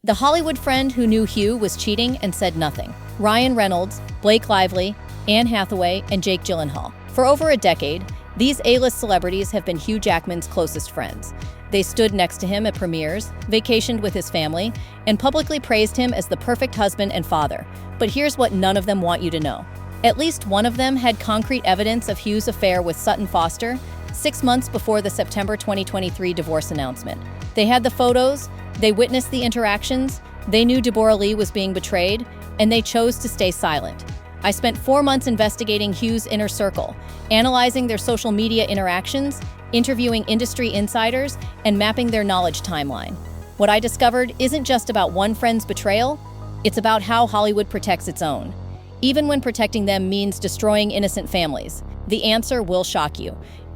The Hollywood friend who knew Hugh was cheating and said nothing. Ryan Reynolds, Blake Lively, Anne Hathaway, and Jake Gyllenhaal. For over a decade, these A-list celebrities have been Hugh Jackman's closest friends. They stood next to him at premieres, vacationed with his family, and publicly praised him as the perfect husband and father. But here's what none of them want you to know. At least one of them had concrete evidence of Hugh's affair with Sutton Foster 6 months before the September 2023 divorce announcement. They had the photos, they witnessed the interactions, they knew Deborra-lee was being betrayed, and they chose to stay silent. I spent 4 months investigating Hugh's inner circle, analyzing their social media interactions, interviewing industry insiders, and mapping their knowledge timeline. What I discovered isn't just about one friend's betrayal, it's about how Hollywood protects its own. Even when protecting them means destroying innocent families, the answer will shock you.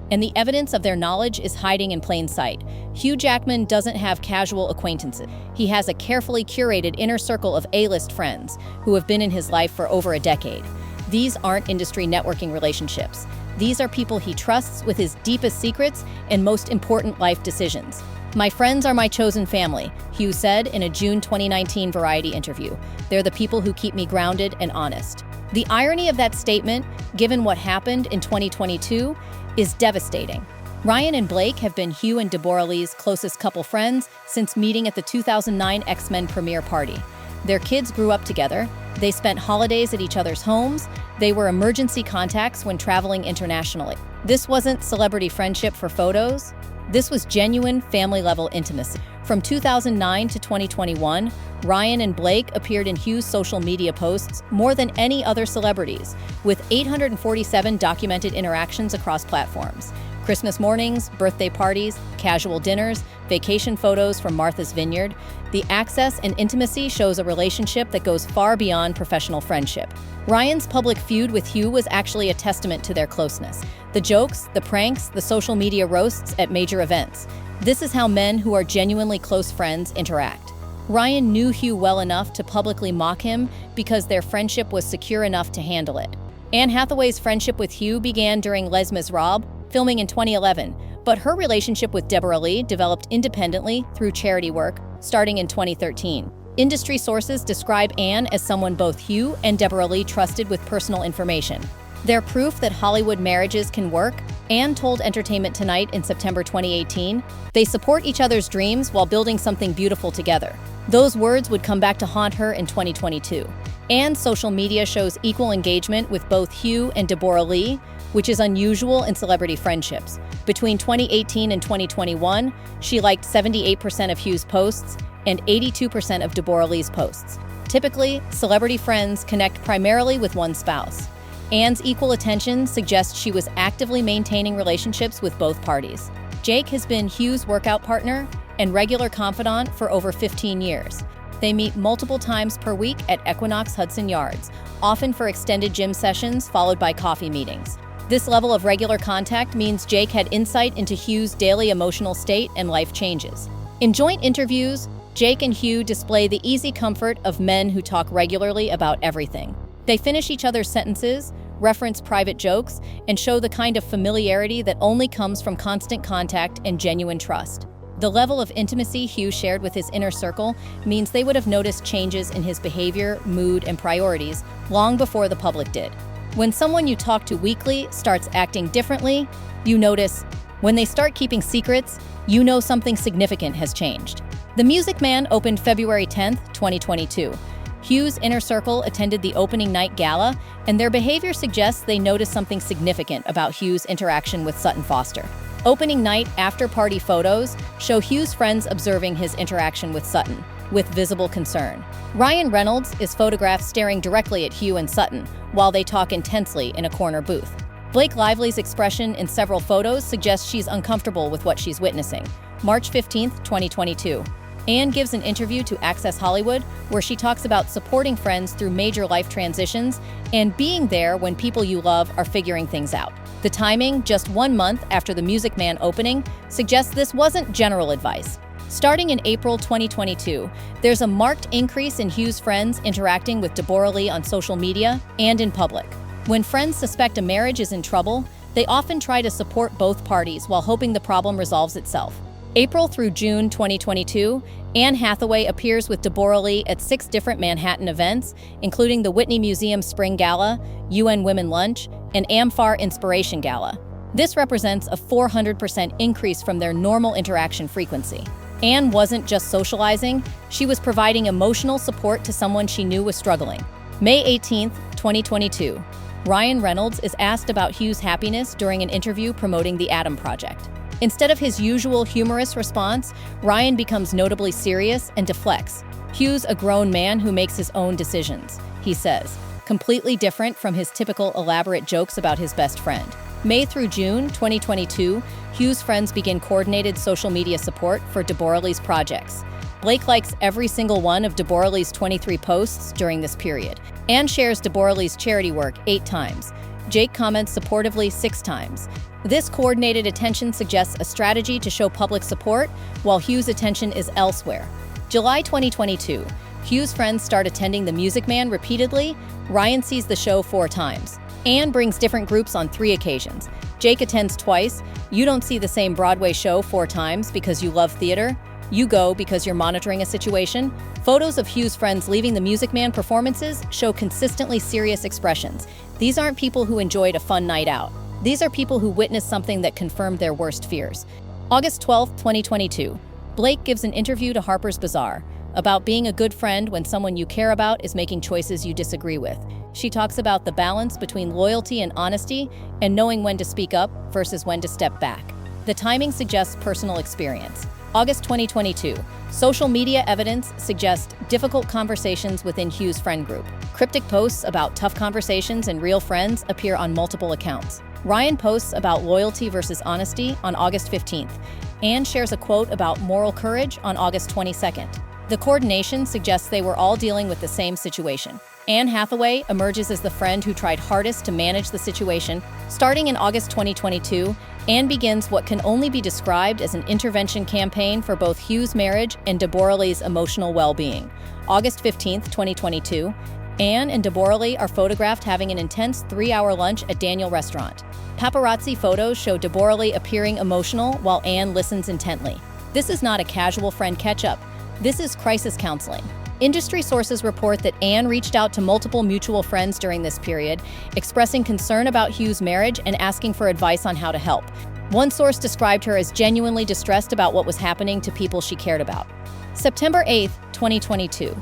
And the evidence of their knowledge is hiding in plain sight. Hugh Jackman doesn't have casual acquaintances. He has a carefully curated inner circle of A-list friends who have been in his life for over a decade. These aren't industry networking relationships. These are people he trusts with his deepest secrets and most important life decisions. "My friends are my chosen family," Hugh said in a June 2019 Variety interview. "They're the people who keep me grounded and honest." The irony of that statement, given what happened in 2022, is devastating. Ryan and Blake have been Hugh and Deborra-lee's closest couple friends since meeting at the 2009 X-Men premiere party. Their kids grew up together, they spent holidays at each other's homes, they were emergency contacts when traveling internationally. This wasn't celebrity friendship for photos, this was genuine family-level intimacy. From 2009 to 2021, Ryan and Blake appeared in Hugh's social media posts more than any other celebrities, with 847 documented interactions across platforms. Christmas mornings, birthday parties, casual dinners, vacation photos from Martha's Vineyard. The access and intimacy shows a relationship that goes far beyond professional friendship. Ryan's public feud with Hugh was actually a testament to their closeness. The jokes, the pranks, the social media roasts at major events. This is how men who are genuinely close friends interact. Ryan knew Hugh well enough to publicly mock him because their friendship was secure enough to handle it. Anne Hathaway's friendship with Hugh began during Les Miserables, filming in 2011, but her relationship with Deborra-lee developed independently through charity work, starting in 2013. Industry sources describe Anne as someone both Hugh and Deborra-lee trusted with personal information. They're proof that Hollywood marriages can work. Anne told Entertainment Tonight in September 2018, "They support each other's dreams while building something beautiful together." Those words would come back to haunt her in 2022. Anne's social media shows equal engagement with both Hugh and Deborra-lee, which is unusual in celebrity friendships. Between 2018 and 2021, she liked 78% of Hugh's posts and 82% of Deborra-lee's posts. Typically, celebrity friends connect primarily with one spouse. Anne's equal attention suggests she was actively maintaining relationships with both parties. Jake has been Hugh's workout partner and regular confidant for over 15 years. They meet multiple times per week at Equinox Hudson Yards, often for extended gym sessions followed by coffee meetings. This level of regular contact means Jake had insight into Hugh's daily emotional state and life changes. In joint interviews, Jake and Hugh display the easy comfort of men who talk regularly about everything. They finish each other's sentences, reference private jokes, and show the kind of familiarity that only comes from constant contact and genuine trust. The level of intimacy Hugh shared with his inner circle means they would have noticed changes in his behavior, mood, and priorities long before the public did. When someone you talk to weekly starts acting differently, you notice. When they start keeping secrets, you know something significant has changed. The Music Man opened February 10, 2022. Hugh's inner circle attended the opening night gala, and their behavior suggests they noticed something significant about Hugh's interaction with Sutton Foster. Opening night after-party photos show Hugh's friends observing his interaction with Sutton, with visible concern. Ryan Reynolds is photographed staring directly at Hugh and Sutton while they talk intensely in a corner booth. Blake Lively's expression in several photos suggests she's uncomfortable with what she's witnessing. March 15, 2022. Anne gives an interview to Access Hollywood where she talks about supporting friends through major life transitions and being there when people you love are figuring things out. The timing, just 1 month after the Music Man opening, suggests this wasn't general advice. Starting in April 2022, there's a marked increase in Hugh's friends interacting with Deborra-lee on social media and in public. When friends suspect a marriage is in trouble, they often try to support both parties while hoping the problem resolves itself. April through June 2022, Anne Hathaway appears with Deborra-lee at 6 different Manhattan events, including the Whitney Museum Spring Gala, UN Women Lunch, and AmFAR Inspiration Gala. This represents a 400% increase from their normal interaction frequency. Anne wasn't just socializing, she was providing emotional support to someone she knew was struggling. May 18, 2022. Ryan Reynolds is asked about Hugh's happiness during an interview promoting the Atom Project. Instead of his usual humorous response, Ryan becomes notably serious and deflects. Hugh's a grown man who makes his own decisions, he says, completely different from his typical elaborate jokes about his best friend. May through June 2022, Hugh's friends begin coordinated social media support for Deborra-lee's projects. Blake likes every single one of Deborra-lee's 23 posts during this period. Anne shares Deborra-lee's charity work 8 times. Jake comments supportively 6 times. This coordinated attention suggests a strategy to show public support, while Hugh's attention is elsewhere. July 2022. Hugh's friends start attending The Music Man repeatedly. Ryan sees the show 4 times. Anne brings different groups on 3 occasions. Jake attends twice. You don't see the same Broadway show 4 times because you love theater. You go because you're monitoring a situation. Photos of Hugh's friends leaving The Music Man performances show consistently serious expressions. These aren't people who enjoyed a fun night out. These are people who witnessed something that confirmed their worst fears. August 12, 2022. Blake gives an interview to Harper's Bazaar about being a good friend when someone you care about is making choices you disagree with. She talks about the balance between loyalty and honesty and knowing when to speak up versus when to step back. The timing suggests personal experience. August 2022. Social media evidence suggests difficult conversations within Hugh's friend group. Cryptic posts about tough conversations and real friends appear on multiple accounts. Ryan posts about loyalty versus honesty on August 15th. Anne shares a quote about moral courage on August 22nd. The coordination suggests they were all dealing with the same situation. Anne Hathaway emerges as the friend who tried hardest to manage the situation. Starting in August 2022, Anne begins what can only be described as an intervention campaign for both Hugh's marriage and Deborra-lee's emotional well-being. August 15, 2022, Anne and Deborra-lee are photographed having an intense 3-hour lunch at Daniel Restaurant. Paparazzi photos show Deborra-lee appearing emotional while Anne listens intently. This is not a casual friend catch-up. This is crisis counseling. Industry sources report that Anne reached out to multiple mutual friends during this period, expressing concern about Hugh's marriage and asking for advice on how to help. One source described her as genuinely distressed about what was happening to people she cared about. September 8, 2022.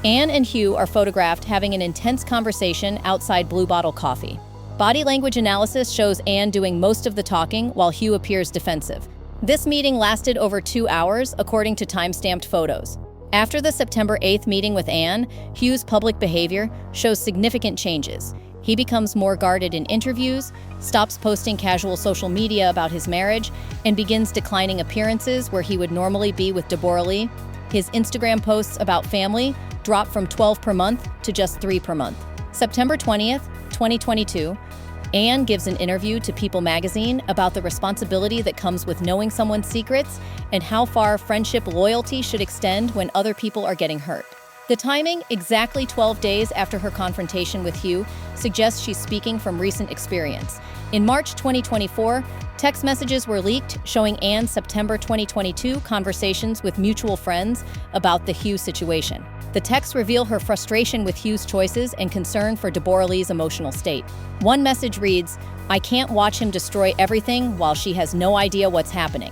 Anne and Hugh are photographed having an intense conversation outside Blue Bottle Coffee. Body language analysis shows Anne doing most of the talking while Hugh appears defensive. This meeting lasted over 2 hours, according to time-stamped photos. After the September 8th meeting with Anne, Hugh's public behavior shows significant changes. He becomes more guarded in interviews, stops posting casual social media about his marriage, and begins declining appearances where he would normally be with Deborra-lee. His Instagram posts about family drop from 12 per month to just 3 per month. September 20th, 2022, Anne gives an interview to People magazine about the responsibility that comes with knowing someone's secrets and how far friendship loyalty should extend when other people are getting hurt. The timing, exactly 12 days after her confrontation with Hugh, suggests she's speaking from recent experience. In March 2024, text messages were leaked showing Anne's September 2022 conversations with mutual friends about the Hugh situation. The texts reveal her frustration with Hugh's choices and concern for Deborra-lee's emotional state. One message reads, "I can't watch him destroy everything while she has no idea what's happening."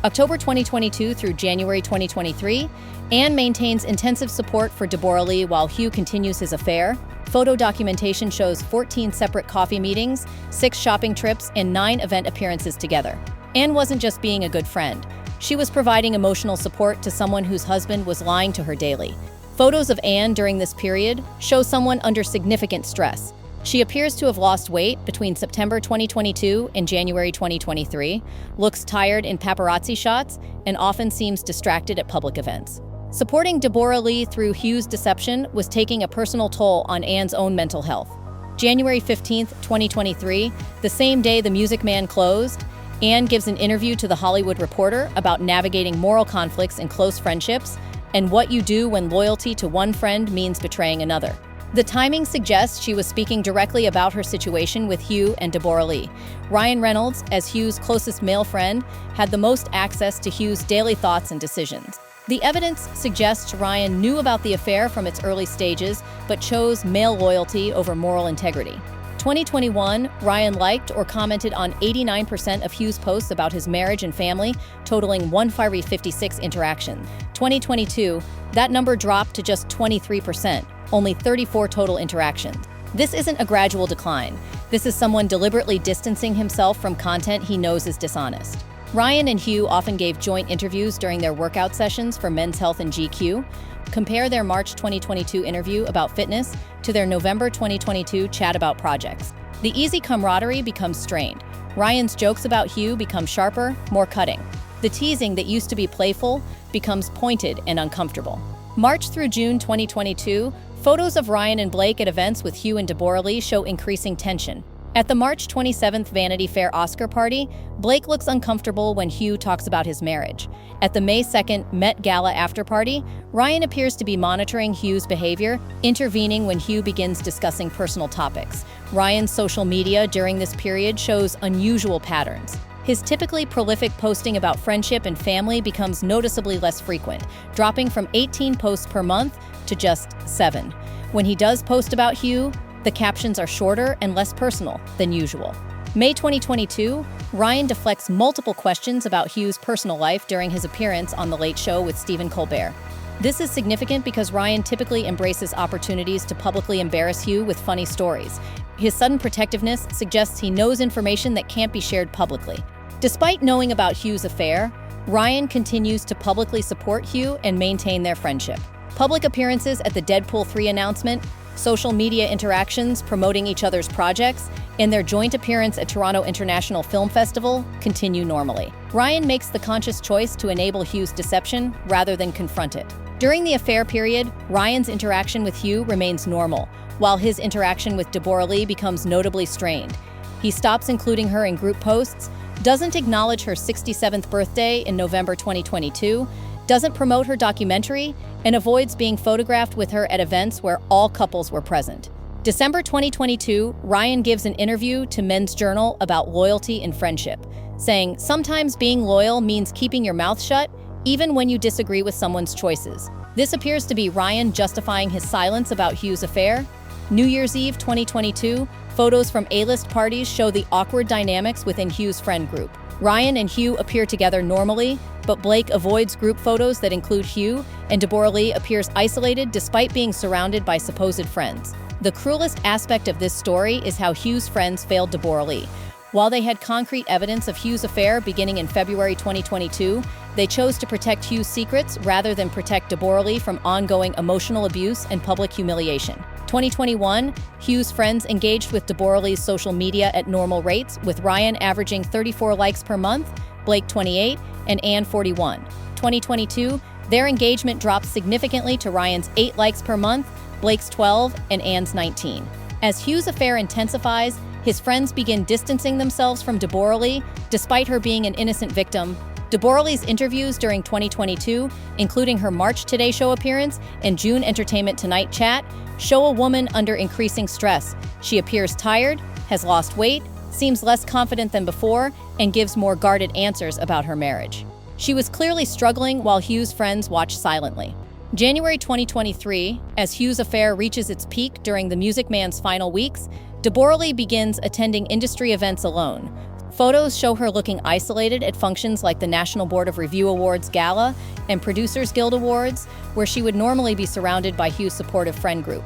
October 2022 through January 2023, Anne maintains intensive support for Deborra-lee while Hugh continues his affair. Photo documentation shows 14 separate coffee meetings, 6 shopping trips, and 9 event appearances together. Anne wasn't just being a good friend. She was providing emotional support to someone whose husband was lying to her daily. Photos of Anne during this period show someone under significant stress. She appears to have lost weight between September 2022 and January 2023, looks tired in paparazzi shots, and often seems distracted at public events. Supporting Deborra-lee through Hugh's deception was taking a personal toll on Anne's own mental health. January 15, 2023, the same day The Music Man closed, Anne gives an interview to The Hollywood Reporter about navigating moral conflicts in close friendships and what you do when loyalty to one friend means betraying another. The timing suggests she was speaking directly about her situation with Hugh and Deborra-lee. Ryan Reynolds, as Hugh's closest male friend, had the most access to Hugh's daily thoughts and decisions. The evidence suggests Ryan knew about the affair from its early stages, but chose male loyalty over moral integrity. 2021, Ryan liked or commented on 89% of Hugh's posts about his marriage and family, totaling 156 interactions. 2022, that number dropped to just 23%, only 34 total interactions. This isn't a gradual decline. This is someone deliberately distancing himself from content he knows is dishonest. Ryan and Hugh often gave joint interviews during their workout sessions for Men's Health and GQ. Compare their March 2022 interview about fitness to their November 2022 chat about projects. The easy camaraderie becomes strained. Ryan's jokes about Hugh become sharper, more cutting. The teasing that used to be playful becomes pointed and uncomfortable. March through June 2022, photos of Ryan and Blake at events with Hugh and Deborra-lee show increasing tension. At the March 27th Vanity Fair Oscar party, Blake looks uncomfortable when Hugh talks about his marriage. At the May 2nd Met Gala after-party, Ryan appears to be monitoring Hugh's behavior, intervening when Hugh begins discussing personal topics. Ryan's social media during this period shows unusual patterns. His typically prolific posting about friendship and family becomes noticeably less frequent, dropping from 18 posts per month to just 7. When he does post about Hugh, the captions are shorter and less personal than usual. May 2022, Ryan deflects multiple questions about Hugh's personal life during his appearance on The Late Show with Stephen Colbert. This is significant because Ryan typically embraces opportunities to publicly embarrass Hugh with funny stories. His sudden protectiveness suggests he knows information that can't be shared publicly. Despite knowing about Hugh's affair, Ryan continues to publicly support Hugh and maintain their friendship. Public appearances at the Deadpool 3 announcement, social media interactions promoting each other's projects, and their joint appearance at Toronto International Film Festival continue normally. Ryan makes the conscious choice to enable Hugh's deception rather than confront it. During the affair period, Ryan's interaction with Hugh remains normal, while his interaction with Deborra-lee becomes notably strained. He stops including her in group posts, doesn't acknowledge her 67th birthday in November 2022, doesn't promote her documentary, and avoids being photographed with her at events where all couples were present. December 2022, Ryan gives an interview to Men's Journal about loyalty and friendship, saying, "Sometimes being loyal means keeping your mouth shut, even when you disagree with someone's choices." This appears to be Ryan justifying his silence about Hugh's affair. New Year's Eve 2022, photos from A-list parties show the awkward dynamics within Hugh's friend group. Ryan and Hugh appear together normally, but Blake avoids group photos that include Hugh, and Deborra-lee appears isolated despite being surrounded by supposed friends. The cruelest aspect of this story is how Hugh's friends failed Deborra-lee. While they had concrete evidence of Hugh's affair beginning in February 2022, they chose to protect Hugh's secrets rather than protect Deborra-lee from ongoing emotional abuse and public humiliation. 2021, Hugh's friends engaged with Deborra-lee's social media at normal rates, with Ryan averaging 34 likes per month, Blake 28, and Ann 41. 2022, their engagement dropped significantly to Ryan's 8 likes per month, Blake's 12, and Ann's 19. As Hugh's affair intensifies, his friends begin distancing themselves from Deborra-lee, despite her being an innocent victim. Deborra-lee's interviews during 2022, including her March Today Show appearance and June Entertainment Tonight chat, show a woman under increasing stress. She appears tired, has lost weight, seems less confident than before, and gives more guarded answers about her marriage. She was clearly struggling while Hugh's friends watched silently. January 2023, as Hugh's affair reaches its peak during the Music Man's final weeks, Deborra-lee begins attending industry events alone. Photos show her looking isolated at functions like the National Board of Review Awards Gala and Producers Guild Awards, where she would normally be surrounded by Hugh's supportive friend group.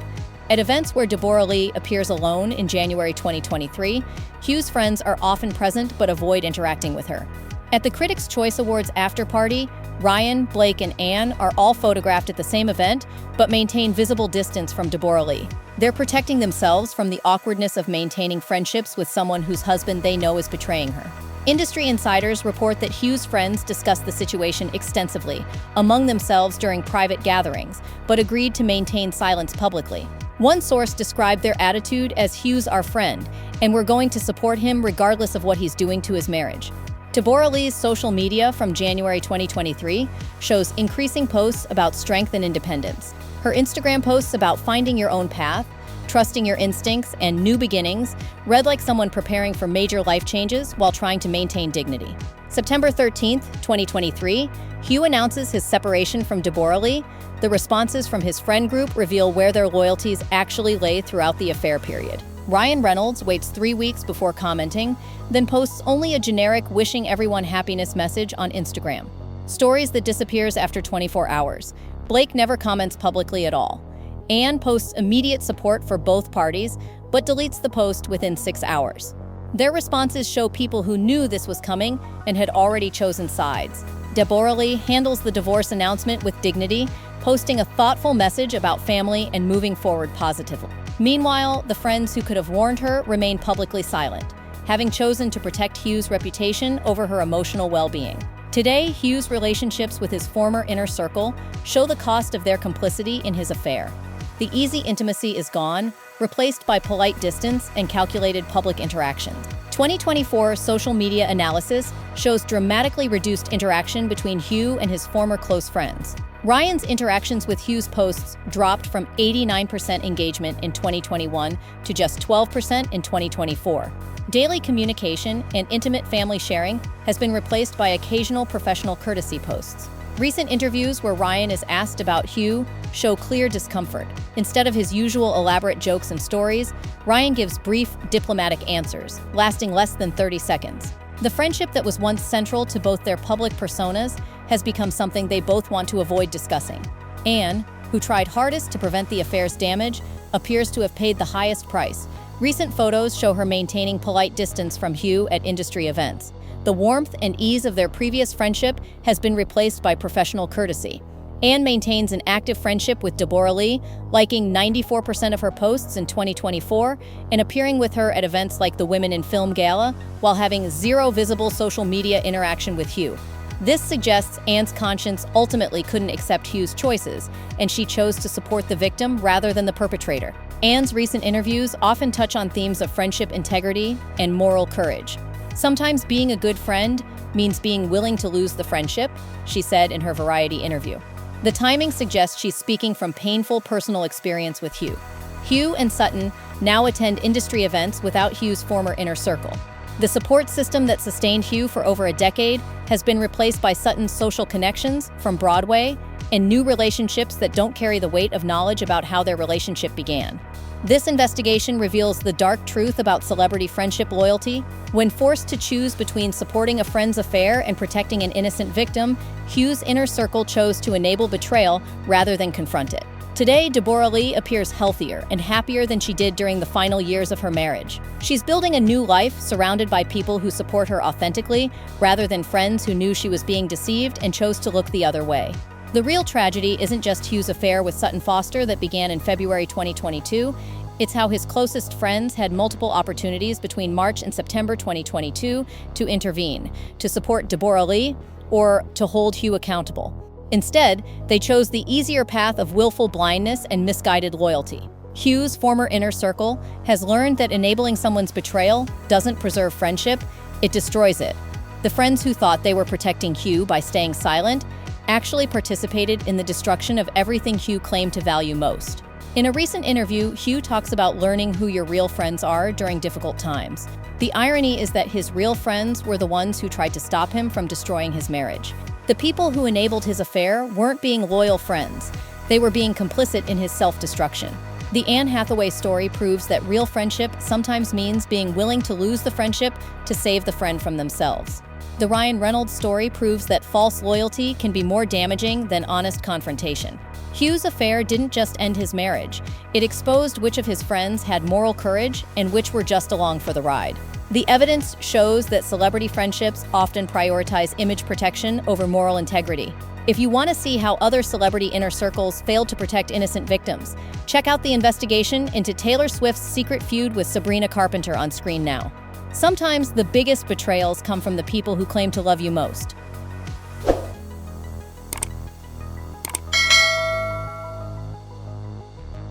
At events where Deborra-lee appears alone in January 2023, Hugh's friends are often present but avoid interacting with her. At the Critics' Choice Awards after-party, Ryan, Blake, and Ann are all photographed at the same event, but maintain visible distance from Deborra-lee. They're protecting themselves from the awkwardness of maintaining friendships with someone whose husband they know is betraying her. Industry insiders report that Hugh's friends discussed the situation extensively among themselves during private gatherings, but agreed to maintain silence publicly. One source described their attitude as "Hugh's our friend, and we're going to support him regardless of what he's doing to his marriage." Deborra-lee's social media from January 2023 shows increasing posts about strength and independence. Her Instagram posts about finding your own path, trusting your instincts, and new beginnings read like someone preparing for major life changes while trying to maintain dignity. September 13th, 2023, Hugh announces his separation from Deborra-lee. The responses from his friend group reveal where their loyalties actually lay throughout the affair period. Reynolds waits 3 weeks before commenting, then posts only a generic wishing everyone happiness message on Instagram. Stories that disappears after 24 hours. Blake never comments publicly at all. Anne posts immediate support for both parties, but deletes the post within 6 hours. Their responses show people who knew this was coming and had already chosen sides. Deborra-lee handles the divorce announcement with dignity, posting a thoughtful message about family and moving forward positively. Meanwhile, the friends who could have warned her remain publicly silent, having chosen to protect Hugh's reputation over her emotional well-being. Today, Hugh's relationships with his former inner circle show the cost of their complicity in his affair. The easy intimacy is gone, replaced by polite distance and calculated public interactions. 2024 social media analysis shows dramatically reduced interaction between Hugh and his former close friends. Ryan's interactions with Hugh's posts dropped from 89% engagement in 2021 to just 12% in 2024. Daily communication and intimate family sharing has been replaced by occasional professional courtesy posts. Recent interviews where Ryan is asked about Hugh show clear discomfort. Instead of his usual elaborate jokes and stories, Ryan gives brief, diplomatic answers, lasting less than 30 seconds. The friendship that was once central to both their public personas has become something they both want to avoid discussing. Anne, who tried hardest to prevent the affair's damage, appears to have paid the highest price. Recent photos show her maintaining polite distance from Hugh at industry events. The warmth and ease of their previous friendship has been replaced by professional courtesy. Anne maintains an active friendship with Deborra-lee, liking 94% of her posts in 2024 and appearing with her at events like the Women in Film Gala, while having zero visible social media interaction with Hugh. This suggests Anne's conscience ultimately couldn't accept Hugh's choices, and she chose to support the victim rather than the perpetrator. Anne's recent interviews often touch on themes of friendship integrity and moral courage. "Sometimes being a good friend means being willing to lose the friendship," she said in her Variety interview. The timing suggests she's speaking from painful personal experience with Hugh. Hugh and Sutton now attend industry events without Hugh's former inner circle. The support system that sustained Hugh for over a decade has been replaced by Sutton's social connections from Broadway and new relationships that don't carry the weight of knowledge about how their relationship began. This investigation reveals the dark truth about celebrity friendship loyalty. When forced to choose between supporting a friend's affair and protecting an innocent victim, Hugh's inner circle chose to enable betrayal rather than confront it. Today, Deborra-lee appears healthier and happier than she did during the final years of her marriage. She's building a new life surrounded by people who support her authentically, rather than friends who knew she was being deceived and chose to look the other way. The real tragedy isn't just Hugh's affair with Sutton Foster that began in February 2022. It's how his closest friends had multiple opportunities between March and September 2022 to intervene, to support Deborra-lee, or to hold Hugh accountable. Instead, they chose the easier path of willful blindness and misguided loyalty. Hugh's former inner circle has learned that enabling someone's betrayal doesn't preserve friendship, it destroys it. The friends who thought they were protecting Hugh by staying silent actually participated in the destruction of everything Hugh claimed to value most. In a recent interview, Hugh talks about learning who your real friends are during difficult times. The irony is that his real friends were the ones who tried to stop him from destroying his marriage. The people who enabled his affair weren't being loyal friends. They were being complicit in his self-destruction. The Anne Hathaway story proves that real friendship sometimes means being willing to lose the friendship to save the friend from themselves. The Reynolds story proves that false loyalty can be more damaging than honest confrontation. Hugh's affair didn't just end his marriage. It exposed which of his friends had moral courage and which were just along for the ride. The evidence shows that celebrity friendships often prioritize image protection over moral integrity. If you want to see how other celebrity inner circles failed to protect innocent victims, check out the investigation into Taylor Swift's secret feud with Sabrina Carpenter on screen now. Sometimes the biggest betrayals come from the people who claim to love you most.